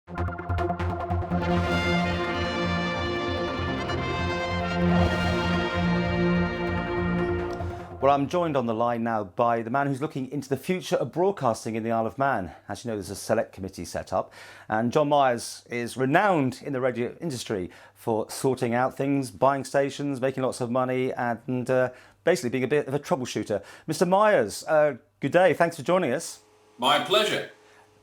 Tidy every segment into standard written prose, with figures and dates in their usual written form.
Well, I'm joined on the line now by the man who's looking into the future of broadcasting in the Isle of Man. As you know, there's a select committee set up, and John Myres is renowned in the radio industry for sorting out things, buying stations, making lots of money, and basically being a bit of a troubleshooter. Mr. Myres, good day. Thanks for joining us. My pleasure.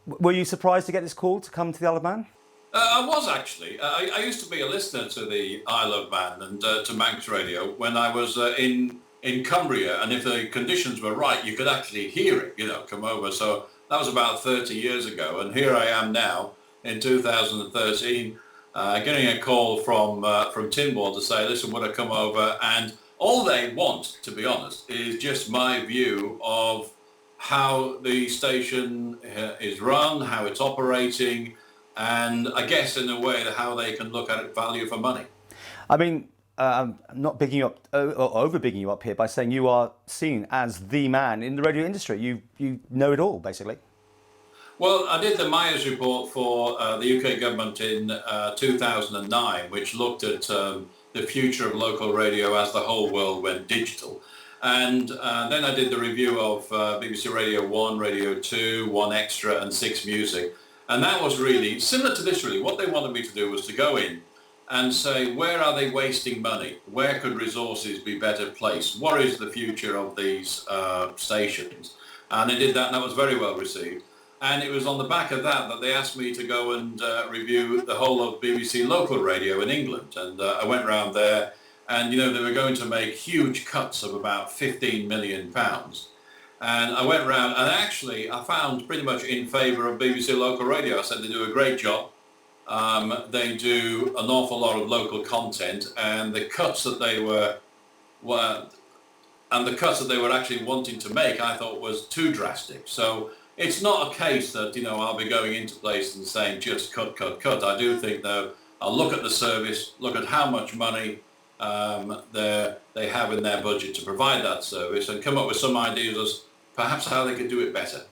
Were you surprised to get this call to come to the Isle of Man? I was actually. I used to be a listener to the Isle of Man and to Manx Radio when I was in Cumbria, and if the conditions were right, you could actually hear it, come over. So that was about 30 years ago, and here I am now in 2013, getting a call from Tynwald to say, listen, would I come over? And all they want, to be honest, is just my view of how the station is run, how it's operating, and I guess in a way how they can look at it value for money. I mean, I'm not bigging you up or over bigging you up here by saying you are seen as the man in the radio industry. You know it all, basically. Well, I did the Myres report for the UK government in 2009, which looked at the future of local radio as the whole world went digital. And then I did the review of BBC Radio 1, Radio 2, 1 Extra and 6 Music. And that was really similar to this, really. What they wanted me to do was to go in and say, where are they wasting money? Where could resources be better placed? What is the future of these stations? And they did that, and that was very well received. And it was on the back of that they asked me to go and review the whole of BBC local radio in England. And I went around there, and, they were going to make huge cuts of about £15 million. And I went around, and actually I found pretty much in favour of BBC local radio. I said they do a great job. They do an awful lot of local content, and the cuts that they were actually wanting to make, I thought was too drastic. So it's not a case that I'll be going into places and saying just cut. I do think though I'll look at the service, look at how much money they have in their budget to provide that service, and come up with some ideas as perhaps how they could do it better.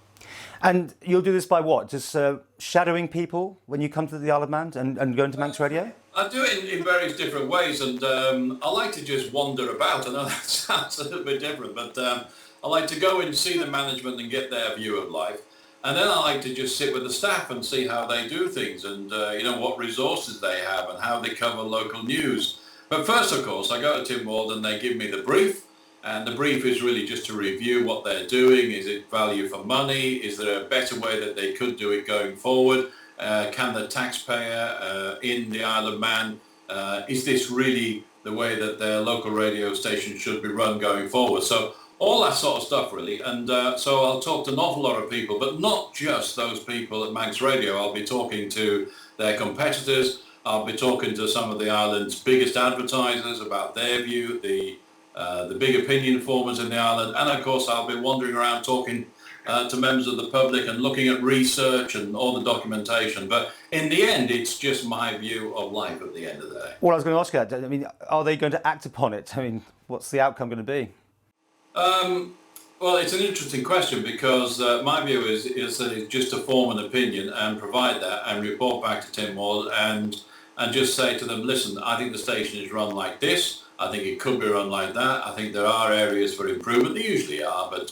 And you'll do this by what? Just shadowing people when you come to the Isle of Man and go into Manx Radio? I do it in various different ways, and I like to just wander about. I know that sounds a little bit different, but I like to go and see the management and get their view of life. And then I like to just sit with the staff and see how they do things and, what resources they have and how they cover local news. But first, of course, I go to Tynwald and they give me the brief. And the brief is really just to review what they're doing. Is it value for money? Is there a better way that they could do it going forward? Can the taxpayer in the Isle of Man, is this really the way that their local radio station should be run going forward? So all that sort of stuff, really. And so I'll talk to an awful lot of people, but not just those people at Manx Radio. I'll be talking to their competitors. I'll be talking to some of the island's biggest advertisers about their view, the big opinion formers in the island, and of course I'll be wandering around talking to members of the public and looking at research and all the documentation. But in the end, it's just my view of life at the end of the day. Well, I was going to ask you that. I mean, are they going to act upon it? I mean, what's the outcome going to be? Well, it's an interesting question because my view is that it's just to form an opinion and provide that and report back to Tynwald and just say to them, listen, I think the station is run like this. I think it could be run like that. I think there are areas for improvement. There usually are, but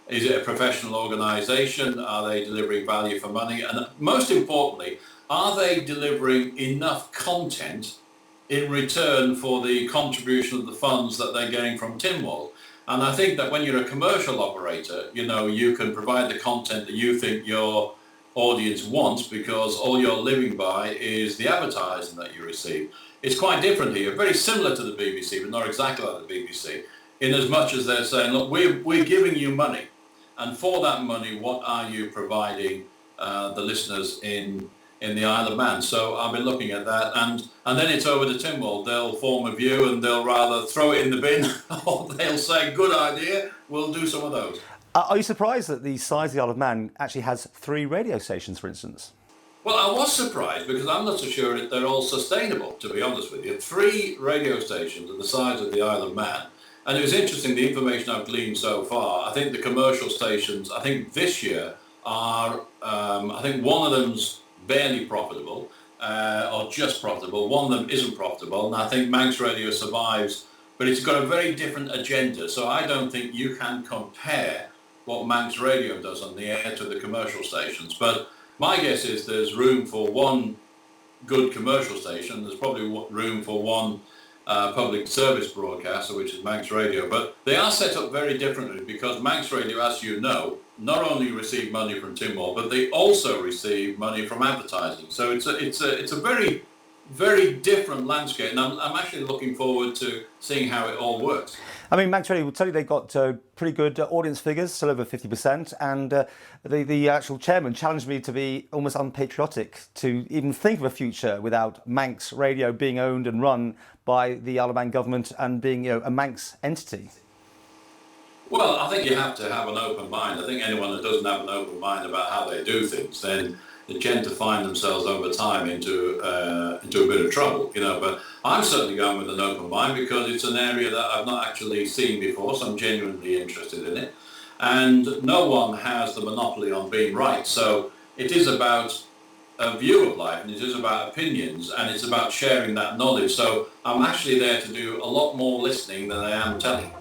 is it a professional organisation? Are they delivering value for money? And most importantly, are they delivering enough content in return for the contribution of the funds that they're getting from Tynwald? And I think that when you're a commercial operator, you can provide the content that you think your audience wants because all you're living by is the advertising that you receive. It's quite different here, very similar to the BBC, but not exactly like the BBC, in as much as they're saying, look, we're giving you money, and for that money, what are you providing the listeners in the Isle of Man? So I'll be looking at that, and then it's over to Tynwald. They'll form a view, and they'll rather throw it in the bin, or they'll say, good idea, we'll do some of those. Are you surprised that the size of the Isle of Man actually has 3 radio stations, for instance? Well, I was surprised because I'm not so sure that they're all sustainable, to be honest with you. 3 radio stations of the size of the Isle of Man. And it was interesting, the information I've gleaned so far. I think the commercial stations, I think this year are, I think one of them's barely profitable or just profitable. One of them isn't profitable, and I think Manx Radio survives, but it's got a very different agenda. So I don't think you can compare what Manx Radio does on the air to the commercial stations. But my guess is there's room for one good commercial station. There's probably room for one public service broadcaster, which is Manx Radio. But they are set up very differently because Manx Radio, as you know, not only receive money from Timor, but they also receive money from advertising. So it's a very, very different landscape, and I'm actually looking forward to seeing how it all works. I mean, Manx Radio will tell you they've got pretty good audience figures, still over 50%, and the actual chairman challenged me to be almost unpatriotic to even think of a future without Manx Radio being owned and run by the Isle of Man government and being, a Manx entity. Well, I think you have to have an open mind. I think anyone that doesn't have an open mind about how they do things, then they tend to find themselves over time into a bit of trouble, But I'm certainly going with an open mind because it's an area that I've not actually seen before, so I'm genuinely interested in it. And no one has the monopoly on being right. So it is about a view of life, and it is about opinions, and it's about sharing that knowledge. So I'm actually there to do a lot more listening than I am telling.